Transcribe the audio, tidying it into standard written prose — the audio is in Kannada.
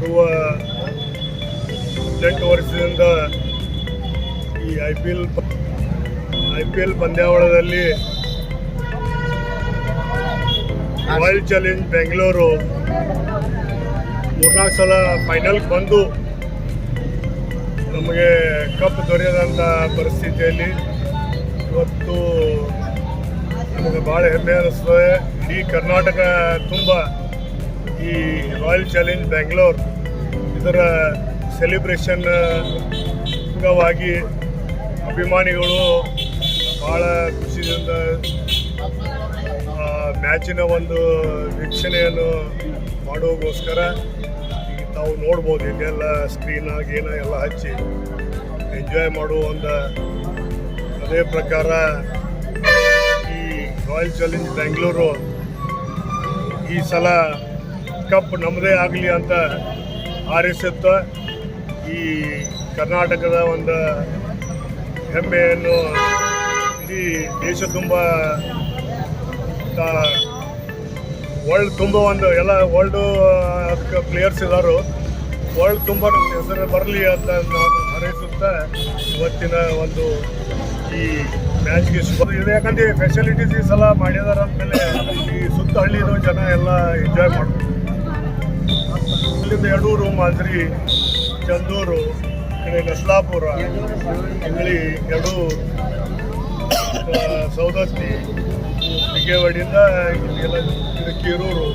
ಬರುವ 18 ವರ್ಷದಿಂದ ಈ IPL ಪಂದ್ಯಾವಳಿಯಲ್ಲಿ ರಾಯಲ್ ಚಾಲೆಂಜ್ ಬೆಂಗಳೂರು 3-4 ಸಲ ಫೈನಲ್ಗೆ ಬಂದು ನಮಗೆ ಕಪ್ ದೊರೆಯದಂಥ ಪರಿಸ್ಥಿತಿಯಲ್ಲಿ ಇವತ್ತು ನಮಗೆ ಭಾಳ ಹೆಮ್ಮೆ ಅನ್ನಿಸ್ತದೆ. ಇಡೀ ಕರ್ನಾಟಕ ತುಂಬ ಈ ರಾಯಲ್ ಚಾಲೆಂಜ್ ಬೆಂಗಳೂರು ಇದರ ಸೆಲೆಬ್ರೇಷನ್ ಅಂಗವಾಗಿ ಅಭಿಮಾನಿಗಳು ಭಾಳ ಖುಷಿಯಿಂದ ಮ್ಯಾಚಿನ ಒಂದು ವೀಕ್ಷಣೆಯನ್ನು ಮಾಡೋಗೋಸ್ಕರ ಈಗ ತಾವು ನೋಡ್ಬೋದು, ಇದೆಲ್ಲ ಸ್ಕ್ರೀನಾಗಿ ಏನೋ ಎಲ್ಲ ಹಚ್ಚಿ ಎಂಜಾಯ್ ಮಾಡುವ ಒಂದು ಅದೇ ಪ್ರಕಾರ ಈ ರಾಯಲ್ ಚಾಲೆಂಜ್ ಬೆಂಗಳೂರು ಈ ಸಲ ಕಪ್ ನಮ್ಮದೇ ಆಗಲಿ ಅಂತ ಹಾರೈಸುತ್ತಾ ಈ ಕರ್ನಾಟಕದ ಒಂದು ಹೆಮ್ಮೆಯನ್ನು ಇಡೀ ದೇಶ ತುಂಬ ವರ್ಲ್ಡ್ ತುಂಬ ಒಂದು ಎಲ್ಲ ವರ್ಲ್ಡು ಅದಕ್ಕೆ ಪ್ಲೇಯರ್ಸ್ ಇದ್ದಾರೋ ವರ್ಲ್ಡ್ ತುಂಬ ನಮ್ಮ ಹೆಸರು ಬರಲಿ ಅಂತ ನಾನು ಹಾರೈಸುತ್ತಾ ಇವತ್ತಿನ ಒಂದು ಈ ಮ್ಯಾಚ್ಗೆ ಶುಭ ಇದೆ. ಯಾಕಂದರೆ ಫೆಸಿಲಿಟೀಸ್ ಈ ಸಲ ಮಾಡಿದಾರೆ ಅಂದಮೇಲೆ ಈ ಸುತ್ತ ಹಳ್ಳಿರೋ ಜನ ಎಲ್ಲ ಎಂಜಾಯ್ ಮಾಡ್ತಾರೆ. ಇಲ್ಲಿಂದ ಯಡೂರು, ಮಾಂಜ್ರಿ, ಚಂದೂರು, ನಸ್ಲಾಪುರ, ಇಂಗ್ಳಿ, ಯಡೂರು, ಸೌದತ್ತಿ, ಬಿಗೇವಾಡಿಯಿಂದ ಇಲ್ಲೆಲ್ಲ ಕೀರೂರು